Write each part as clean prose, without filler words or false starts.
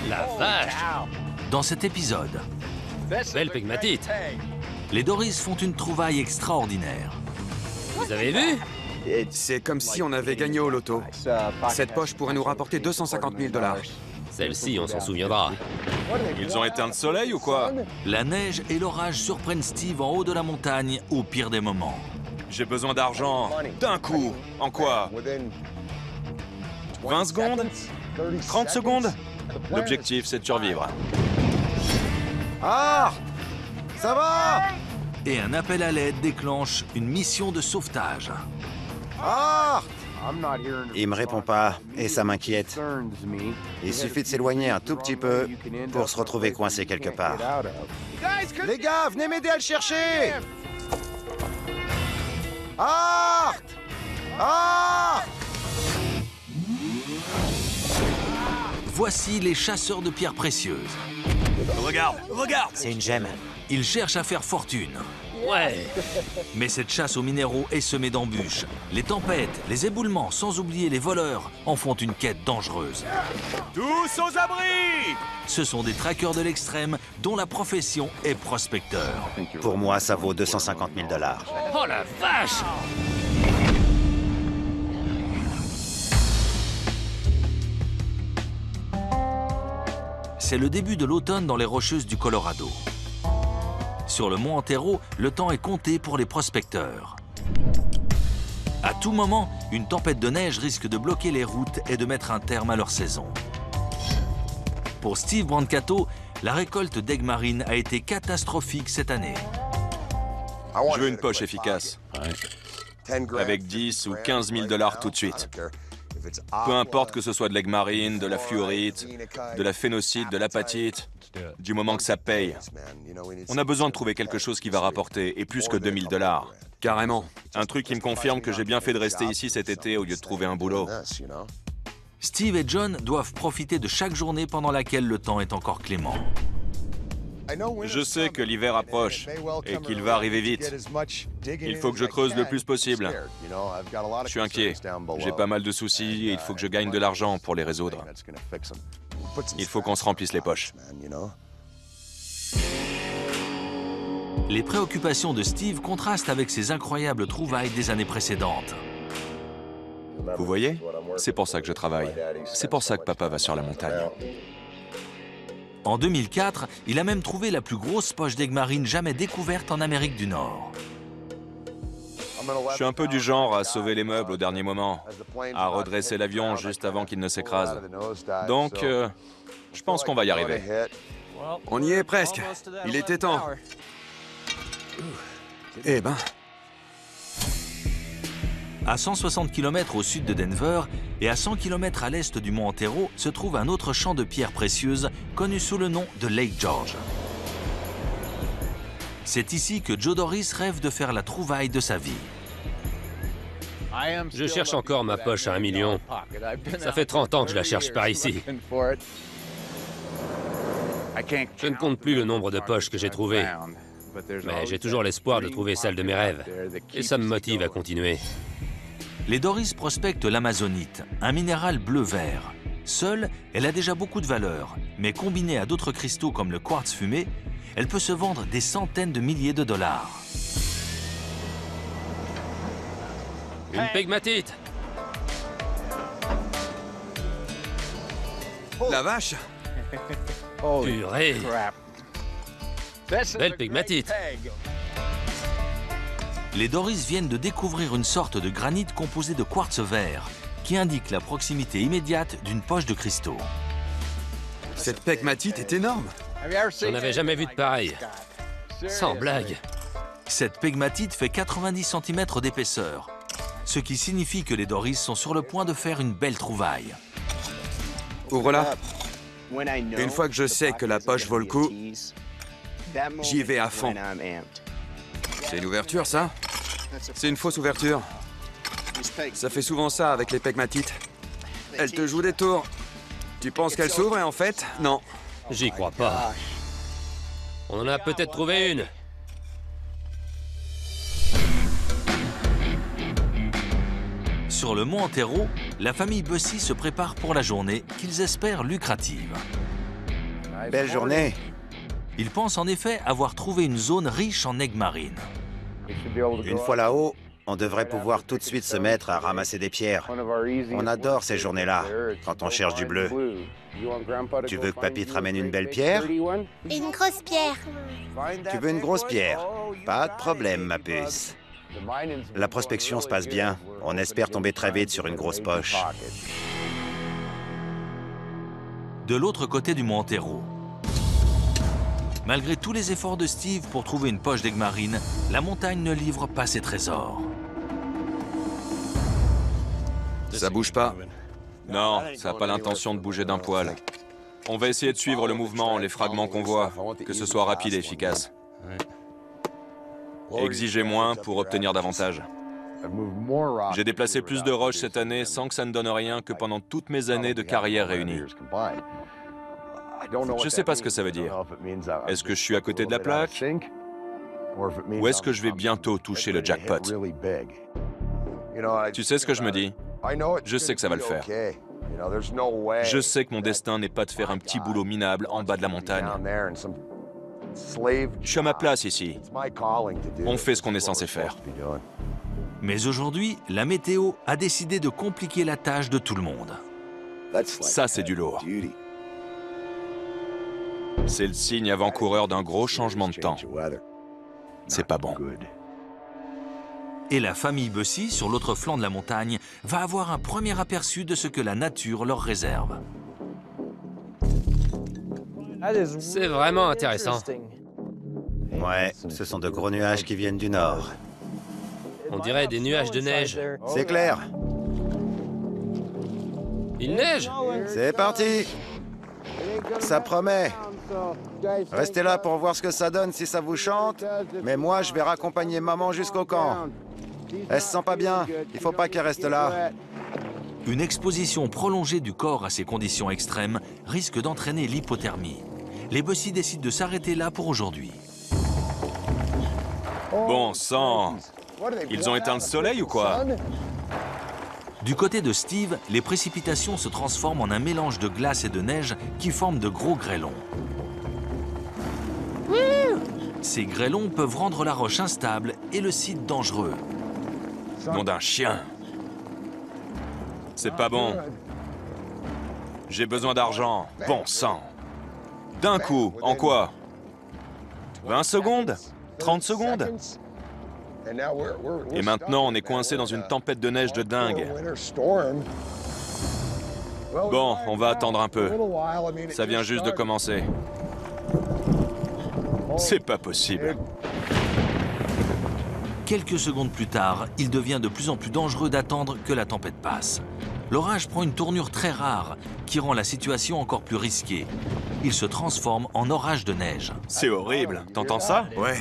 La vache! Dans cet épisode, Belle pegmatite! les Doris font une trouvaille extraordinaire. Vous avez vu? C'est comme si on avait gagné au loto. Cette poche pourrait nous rapporter 250 000 $. Celle-ci, on s'en souviendra. Ils ont éteint le soleil ou quoi? La neige et l'orage surprennent Steve en haut de la montagne au pire des moments. J'ai besoin d'argent. D'un coup. En quoi? 20 secondes? 30 secondes? L'objectif, c'est de survivre. Ah! Ça va? Et un appel à l'aide déclenche une mission de sauvetage. Ah! Il me répond pas, et ça m'inquiète. Il suffit de s'éloigner un tout petit peu pour se retrouver coincé quelque part. Les gars, venez m'aider à le chercher! Ah! Ah! Voici les chasseurs de pierres précieuses. Regarde, regarde! C'est une gemme. Ils cherchent à faire fortune. Ouais! Mais cette chasse aux minéraux est semée d'embûches. Les tempêtes, les éboulements, sans oublier les voleurs, en font une quête dangereuse. Tous aux abris! Ce sont des traqueurs de l'extrême dont la profession est prospecteur. Pour moi, ça vaut 250 000 $. Oh la vache! C'est le début de l'automne dans les Rocheuses du Colorado. Sur le mont Antero, le temps est compté pour les prospecteurs. À tout moment, une tempête de neige risque de bloquer les routes et de mettre un terme à leur saison. Pour Steve Brancato, la récolte d'aigues marines a été catastrophique cette année. Je veux une poche efficace. Avec 10 ou 15 000 $ tout de suite. Peu importe que ce soit de l'aigue marine, de la fluorite, de la phénocite, de l'apatite, du moment que ça paye. On a besoin de trouver quelque chose qui va rapporter, et plus que 2000 $. Carrément. Un truc qui me confirme que j'ai bien fait de rester ici cet été au lieu de trouver un boulot. Steve et John doivent profiter de chaque journée pendant laquelle le temps est encore clément. Je sais que l'hiver approche et qu'il va arriver vite. Il faut que je creuse le plus possible. Je suis inquiet. J'ai pas mal de soucis et il faut que je gagne de l'argent pour les résoudre. Il faut qu'on se remplisse les poches. Les préoccupations de Steve contrastent avec ses incroyables trouvailles des années précédentes. Vous voyez? C'est pour ça que je travaille. C'est pour ça que papa va sur la montagne. En 2004, il a même trouvé la plus grosse poche d'aigues marines jamais découverte en Amérique du Nord. Je suis un peu du genre à sauver les meubles au dernier moment, à redresser l'avion juste avant qu'il ne s'écrase. Donc, je pense qu'on va y arriver. On y est presque. Il était temps. Eh ben, À 160 km au sud de Denver et à 100 km à l'est du mont Antero se trouve un autre champ de pierres précieuses connu sous le nom de Lake George. C'est ici que Joe Doris rêve de faire la trouvaille de sa vie. Je cherche encore ma poche à 1 million. Ça fait 30 ans que je la cherche par ici. Je ne compte plus le nombre de poches que j'ai trouvées. Mais j'ai toujours l'espoir de trouver celle de mes rêves. Et ça me motive à continuer. Les Doris prospectent l'amazonite, un minéral bleu-vert. Seule, elle a déjà beaucoup de valeur, mais combinée à d'autres cristaux comme le quartz fumé, elle peut se vendre des centaines de milliers de dollars. Une pegmatite! la vache! Purée! Belle pegmatite! Les Doris viennent de découvrir une sorte de granit composé de quartz vert, qui indique la proximité immédiate d'une poche de cristaux. Cette pegmatite est énorme. J'en avais jamais vu de pareil. Sans blague. Cette pegmatite fait 90 cm d'épaisseur, ce qui signifie que les Doris sont sur le point de faire une belle trouvaille. Ouvre-la. Une fois que je sais que la poche vaut le coup, j'y vais à fond. C'est une ouverture, ça? C'est une fausse ouverture. Ça fait souvent ça avec les pegmatites. Elle te joue des tours. Tu penses qu'elle s'ouvre et en fait, non. J'y crois pas. On en a peut-être trouvé une. Sur le mont Antero, la famille Bussy se prépare pour la journée qu'ils espèrent lucrative. Belle journée. Il pense en effet avoir trouvé une zone riche en aigues marines. Une fois là-haut, on devrait pouvoir tout de suite se mettre à ramasser des pierres. On adore ces journées-là, quand on cherche du bleu. Tu veux que papy te ramène une belle pierre? Une grosse pierre. Tu veux une grosse pierre? Pas de problème, ma puce. La prospection se passe bien. On espère tomber très vite sur une grosse poche. De l'autre côté du mont Antero. Malgré tous les efforts de Steve pour trouver une poche d'aigues marines, la montagne ne livre pas ses trésors. Ça bouge pas. Non, ça n'a pas l'intention de bouger d'un poil. On va essayer de suivre le mouvement, les fragments qu'on voit, que ce soit rapide et efficace. Exigez moins pour obtenir davantage. J'ai déplacé plus de roches cette année sans que ça ne donne rien que pendant toutes mes années de carrière réunies. Je sais pas ce que ça veut dire. Est-ce que je suis à côté de la plaque? Ou est-ce que je vais bientôt toucher le jackpot? Tu sais ce que je me dis? Je sais que ça va le faire. Je sais que mon destin n'est pas de faire un petit boulot minable en bas de la montagne. Je suis à ma place ici. On fait ce qu'on est censé faire. Mais aujourd'hui, la météo a décidé de compliquer la tâche de tout le monde. Ça, c'est du lourd. C'est le signe avant-coureur d'un gros changement de temps. C'est pas bon. Et la famille Bussy, sur l'autre flanc de la montagne, va avoir un premier aperçu de ce que la nature leur réserve. C'est vraiment intéressant. Ouais, ce sont de gros nuages qui viennent du nord. On dirait des nuages de neige. C'est clair. Il neige? C'est parti. Ça promet. Restez là pour voir ce que ça donne si ça vous chante. Mais moi, je vais raccompagner maman jusqu'au camp. Elle se sent pas bien. Il faut pas qu'elle reste là. Une exposition prolongée du corps à ces conditions extrêmes risque d'entraîner l'hypothermie. Les Bussy décident de s'arrêter là pour aujourd'hui. Bon sang! Ils ont éteint le soleil ou quoi? Du côté de Steve, les précipitations se transforment en un mélange de glace et de neige qui forment de gros grêlons. Ces grêlons peuvent rendre la roche instable et le site dangereux. Nom d'un chien! C'est pas bon. J'ai besoin d'argent. Bon sang! D'un coup, en quoi? 20 secondes? 30 secondes? Et maintenant, on est coincé dans une tempête de neige de dingue. Bon, on va attendre un peu. Ça vient juste de commencer. C'est pas possible. Quelques secondes plus tard, il devient de plus en plus dangereux d'attendre que la tempête passe. L'orage prend une tournure très rare qui rend la situation encore plus risquée. Il se transforme en orage de neige. C'est horrible. T'entends ça? Ouais.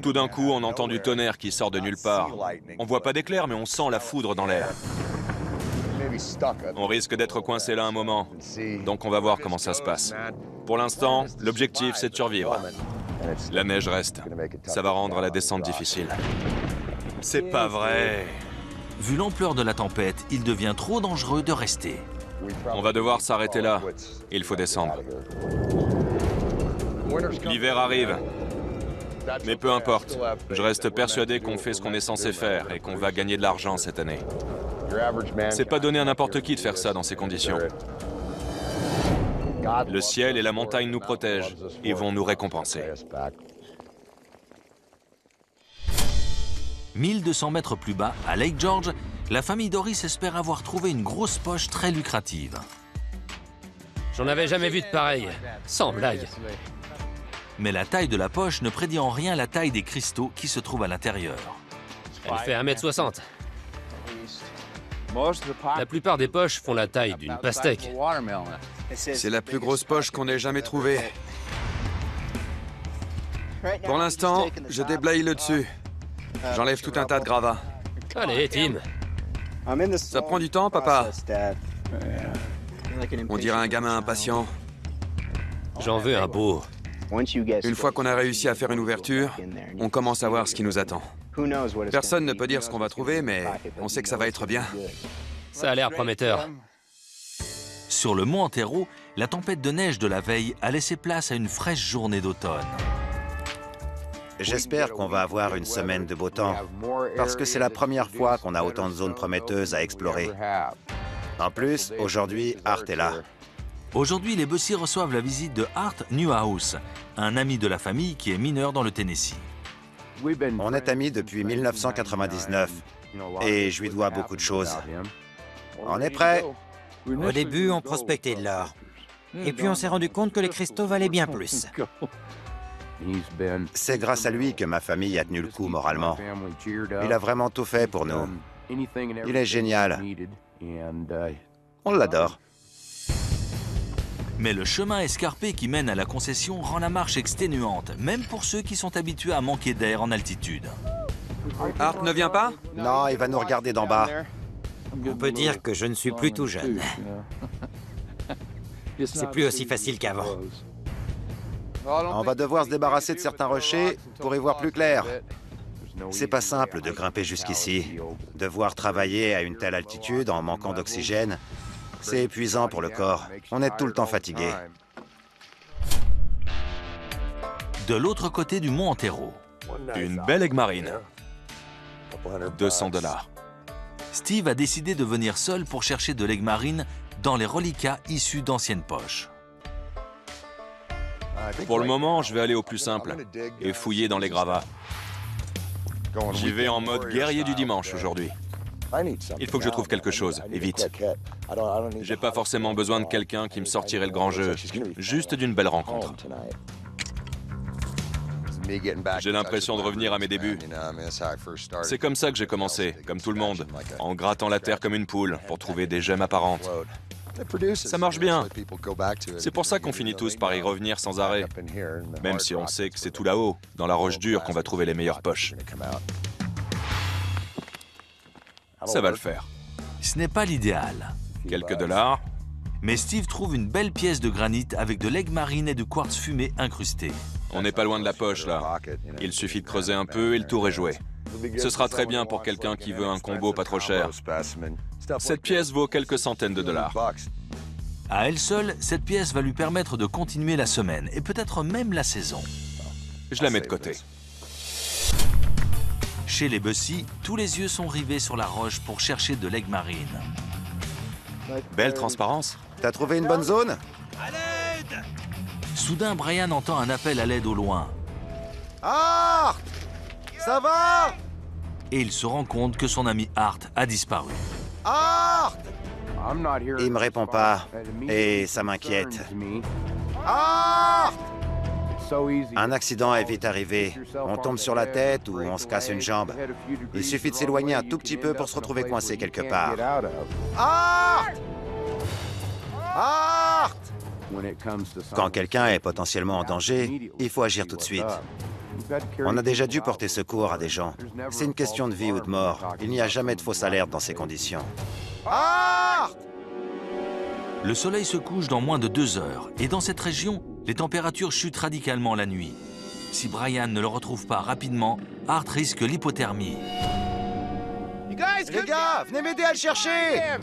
Tout d'un coup, on entend du tonnerre qui sort de nulle part. On voit pas d'éclair, mais on sent la foudre dans l'air. On risque d'être coincé là un moment. Donc on va voir comment ça se passe. Pour l'instant, l'objectif, c'est de survivre. La neige reste. Ça va rendre la descente difficile. C'est pas vrai. Vu l'ampleur de la tempête, il devient trop dangereux de rester. On va devoir s'arrêter là. Il faut descendre. L'hiver arrive. Mais peu importe. Je reste persuadé qu'on fait ce qu'on est censé faire et qu'on va gagner de l'argent cette année. C'est pas donné à n'importe qui de faire ça dans ces conditions. Le ciel et la montagne nous protègent et vont nous récompenser. 1200 mètres plus bas, à Lake George, la famille Doris espère avoir trouvé une grosse poche très lucrative. J'en avais jamais vu de pareil. Sans blague. Mais la taille de la poche ne prédit en rien la taille des cristaux qui se trouvent à l'intérieur. Elle fait 1,60 m. La plupart des poches font la taille d'une pastèque. C'est la plus grosse poche qu'on ait jamais trouvée. Pour l'instant, je déblaye le dessus. J'enlève tout un tas de gravats. Allez, Tim. Ça prend du temps, papa. On dirait un gamin impatient. J'en veux un beau. Une fois qu'on a réussi à faire une ouverture, on commence à voir ce qui nous attend. Personne ne peut dire ce qu'on va trouver, mais on sait que ça va être bien. Ça a l'air prometteur. Sur le mont Antero, la tempête de neige de la veille a laissé place à une fraîche journée d'automne. J'espère qu'on va avoir une semaine de beau temps, parce que c'est la première fois qu'on a autant de zones prometteuses à explorer. En plus, aujourd'hui, Art est là. Aujourd'hui, les Bussy reçoivent la visite de Art Newhouse, un ami de la famille qui est mineur dans le Tennessee. On est amis depuis 1999, et je lui dois beaucoup de choses. On est prêt? Au début, on prospectait de l'or. Et puis on s'est rendu compte que les cristaux valaient bien plus. C'est grâce à lui que ma famille a tenu le coup moralement. Il a vraiment tout fait pour nous. Il est génial. On l'adore. Mais le chemin escarpé qui mène à la concession rend la marche exténuante, même pour ceux qui sont habitués à manquer d'air en altitude. Art ne vient pas? Non, il va nous regarder d'en bas. On peut dire que je ne suis plus tout jeune. C'est plus aussi facile qu'avant. On va devoir se débarrasser de certains rochers pour y voir plus clair. C'est pas simple de grimper jusqu'ici. Devoir travailler à une telle altitude en manquant d'oxygène, c'est épuisant pour le corps. On est tout le temps fatigué. De l'autre côté du mont Antero, Une belle aigue marine. 200 $. Steve a décidé de venir seul pour chercher de l'aigue marine dans les reliquats issus d'anciennes poches. Pour le moment, je vais aller au plus simple et fouiller dans les gravats. J'y vais en mode guerrier du dimanche aujourd'hui. Il faut que je trouve quelque chose, et vite. J'ai pas forcément besoin de quelqu'un qui me sortirait le grand jeu, juste d'une belle rencontre. J'ai l'impression de revenir à mes débuts. C'est comme ça que j'ai commencé, comme tout le monde, en grattant la terre comme une poule pour trouver des gemmes apparentes. Ça marche bien. C'est pour ça qu'on finit tous par y revenir sans arrêt, même si on sait que c'est tout là-haut, dans la roche dure, qu'on va trouver les meilleures poches. Ça va le faire. Ce n'est pas l'idéal. Quelques dollars. Mais Steve trouve une belle pièce de granit avec de l'aigue marine et du quartz fumé incrusté. On n'est pas loin de la poche, là. Il suffit de creuser un peu et le tour est joué. Ce sera très bien pour quelqu'un qui veut un combo pas trop cher. Cette pièce vaut quelques centaines de dollars. À elle seule, cette pièce va lui permettre de continuer la semaine et peut-être même la saison. Je la mets de côté. Chez les Bussy, tous les yeux sont rivés sur la roche pour chercher de l'aigue marine. Belle transparence. T'as trouvé une bonne zone? Soudain, Brian entend un appel à l'aide au loin. Art! Ça va? Et il se rend compte que son ami Art a disparu. Art! Il me répond pas, et ça m'inquiète. Art! Un accident est vite arrivé. On tombe sur la tête ou on se casse une jambe. Il suffit de s'éloigner un tout petit peu pour se retrouver coincé quelque part. Art! Art! Quand quelqu'un est potentiellement en danger, il faut agir tout de suite. On a déjà dû porter secours à des gens. C'est une question de vie ou de mort. Il n'y a jamais de fausse alerte dans ces conditions. Art! Le soleil se couche dans moins de 2 heures et dans cette région, les températures chutent radicalement la nuit. Si Brian ne le retrouve pas rapidement, Art risque l'hypothermie. Les gars, venez m'aider à le chercher!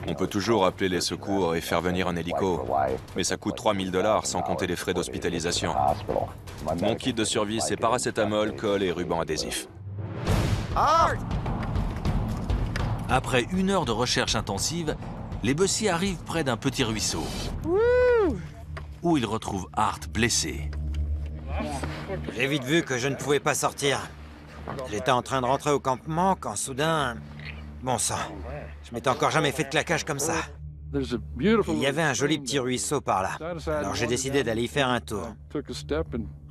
On peut toujours appeler les secours et faire venir un hélico, mais ça coûte 3000 $ sans compter les frais d'hospitalisation. Mon kit de survie, c'est paracétamol, colle et ruban adhésif. Art! Après 1 heure de recherche intensive, les Bussy arrivent près d'un petit ruisseau, où ils retrouvent Art blessé. J'ai vite vu que je ne pouvais pas sortir. J'étais en train de rentrer au campement quand soudain... Bon sang, je m'étais encore jamais fait de claquage comme ça. Il y avait un joli petit ruisseau par là. Alors j'ai décidé d'aller y faire un tour.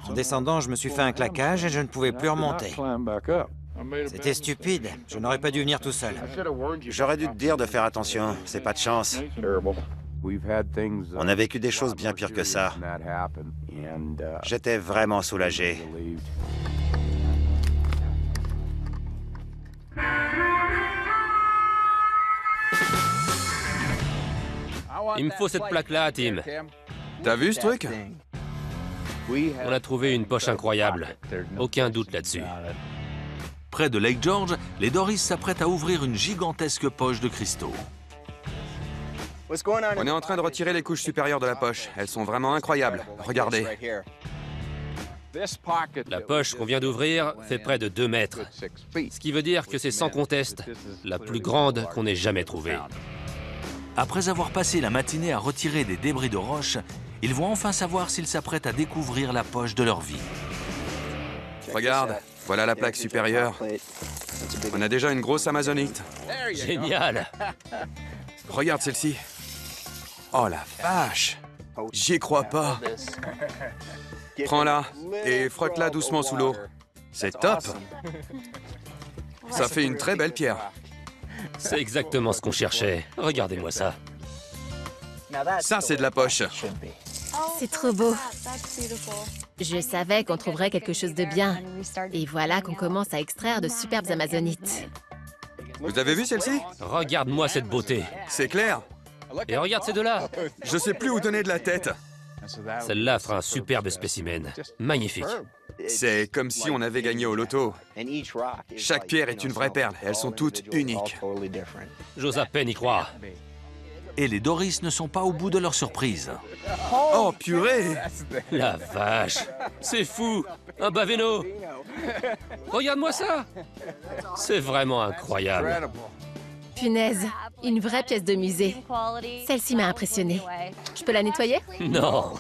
En descendant, je me suis fait un claquage et je ne pouvais plus remonter. C'était stupide. Je n'aurais pas dû venir tout seul. J'aurais dû te dire de faire attention. C'est pas de chance. On a vécu des choses bien pires que ça. J'étais vraiment soulagé. Il me faut cette plaque-là, Tim. T'as vu ce truc? On a trouvé une poche incroyable. Aucun doute là-dessus. Près de Lake George, les Doris s'apprêtent à ouvrir une gigantesque poche de cristaux. On est en train de retirer les couches supérieures de la poche. Elles sont vraiment incroyables. Regardez. La poche qu'on vient d'ouvrir fait près de 2 mètres. Ce qui veut dire que c'est sans conteste la plus grande qu'on ait jamais trouvée. Après avoir passé la matinée à retirer des débris de roches, ils vont enfin savoir s'ils s'apprêtent à découvrir la poche de leur vie. Regarde, voilà la plaque supérieure. On a déjà une grosse amazonite. Génial! Regarde celle-ci. Oh la vache! J'y crois pas. Prends-la et frotte-la doucement sous l'eau. C'est top! Ça fait une très belle pierre. C'est exactement ce qu'on cherchait. Regardez-moi ça. Ça, c'est de la poche. C'est trop beau. Je savais qu'on trouverait quelque chose de bien. Et voilà qu'on commence à extraire de superbes amazonites. Vous avez vu celle-ci? Regarde-moi cette beauté. C'est clair. Et regarde ces deux-là. Je sais plus où donner de la tête. Celle-là fera un superbe spécimen. Magnifique. C'est comme si on avait gagné au loto. Chaque pierre est une vraie perle. Elles sont toutes uniques. J'ose à peine y croire. Et les Doris ne sont pas au bout de leur surprise. Oh, purée! La vache! C'est fou! Un baveno! Regarde-moi ça! C'est vraiment incroyable. Punaise, une vraie pièce de musée. Celle-ci m'a impressionnée. Je peux la nettoyer? Non!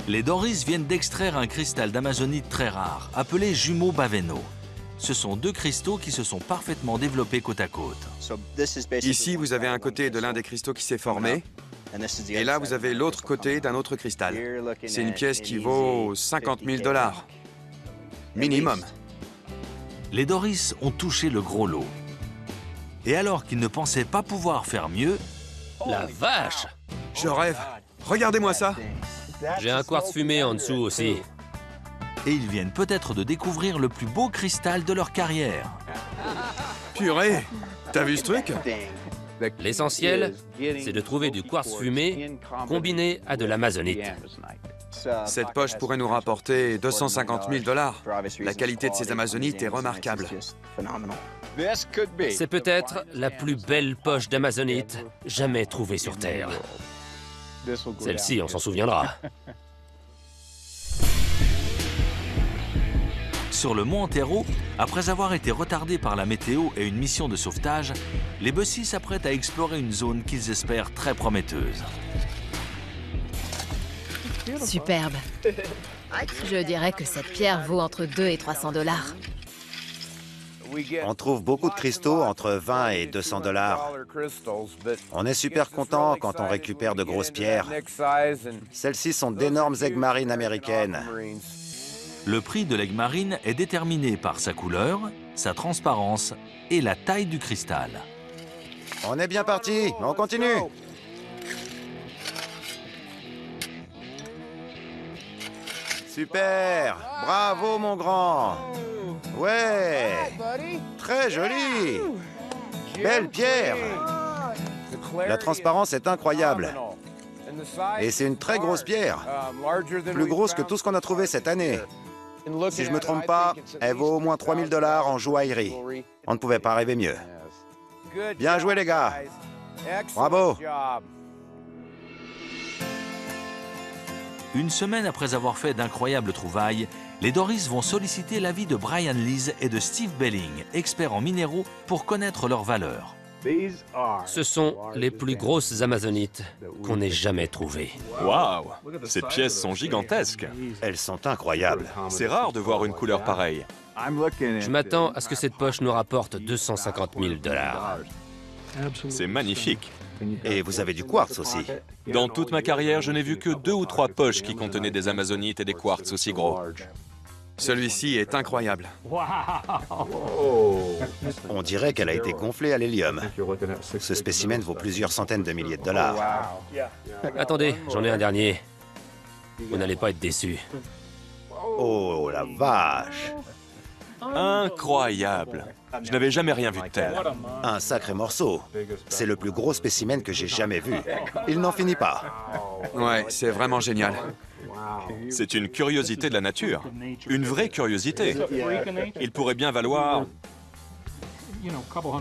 Les Doris viennent d'extraire un cristal d'amazonite très rare, appelé jumeau baveno. Ce sont 2 cristaux qui se sont parfaitement développés côte à côte. Ici, vous avez un côté de l'un des cristaux qui s'est formé. Et là, vous avez l'autre côté d'un autre cristal. C'est une pièce qui vaut 50 000 $. Minimum. Les Doris ont touché le gros lot. Et alors qu'ils ne pensaient pas pouvoir faire mieux, La vache! Je rêve. Regardez-moi ça. J'ai un quartz fumé en dessous aussi. et ils viennent peut-être de découvrir le plus beau cristal de leur carrière. Purée! T'as vu ce truc? L'essentiel, c'est de trouver du quartz fumé combiné à de l'amazonite. Cette poche pourrait nous rapporter 250 000 $. La qualité de ces amazonites est remarquable. C'est peut-être la plus belle poche d'amazonite jamais trouvée sur Terre. Celle-ci, on s'en souviendra. Sur le mont Antero, après avoir été retardés par la météo et une mission de sauvetage, les Bussy s'apprêtent à explorer une zone qu'ils espèrent très prometteuse. Superbe. Je dirais que cette pierre vaut entre 2 et 300 $. On trouve beaucoup de cristaux entre 20 et 200 $. On est super content quand on récupère de grosses pierres. Celles-ci sont d'énormes aigues marines américaines. Le prix de l'aigue marine est déterminé par sa couleur, sa transparence et la taille du cristal. On est bien parti, on continue. Super! Bravo, mon grand! Ouais! Très joli! Belle pierre! La transparence est incroyable. Et c'est une très grosse pierre. Plus grosse que tout ce qu'on a trouvé cette année. Si je me trompe pas, elle vaut au moins 3 000 $ en joaillerie. On ne pouvait pas rêver mieux. Bien joué, les gars! Bravo! Une semaine après avoir fait d'incroyables trouvailles, les Doris vont solliciter l'avis de Brian Lees et de Steve Belling, experts en minéraux, pour connaître leur valeur. Ce sont les plus grosses amazonites qu'on ait jamais trouvées. Waouh! Ces pièces sont gigantesques. Elles sont incroyables. C'est rare de voir une couleur pareille. Je m'attends à ce que cette poche nous rapporte 250 000 $. C'est magnifique. Et vous avez du quartz aussi. Dans toute ma carrière, je n'ai vu que 2 ou 3 poches qui contenaient des amazonites et des quartz aussi gros. Celui-ci est incroyable. On dirait qu'elle a été gonflée à l'hélium. Ce spécimen vaut plusieurs centaines de milliers de dollars. Attendez, j'en ai un dernier. Vous n'allez pas être déçus. Oh, la vache! Incroyable! Je n'avais jamais rien vu de tel. Un sacré morceau. C'est le plus gros spécimen que j'ai jamais vu. Il n'en finit pas. Ouais, c'est vraiment génial. C'est une curiosité de la nature. Une vraie curiosité. Il pourrait bien valoir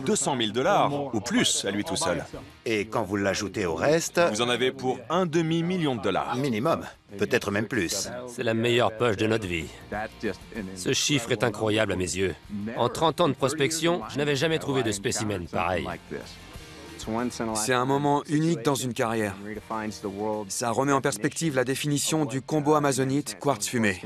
200 000 $ ou plus à lui tout seul. Et quand vous l'ajoutez au reste, Vous en avez pour un demi-million de dollars. minimum, peut-être même plus. C'est la meilleure poche de notre vie. Ce chiffre est incroyable à mes yeux. En 30 ans de prospection, je n'avais jamais trouvé de spécimen pareil. C'est un moment unique dans une carrière. Ça remet en perspective la définition du combo amazonite quartz fumé.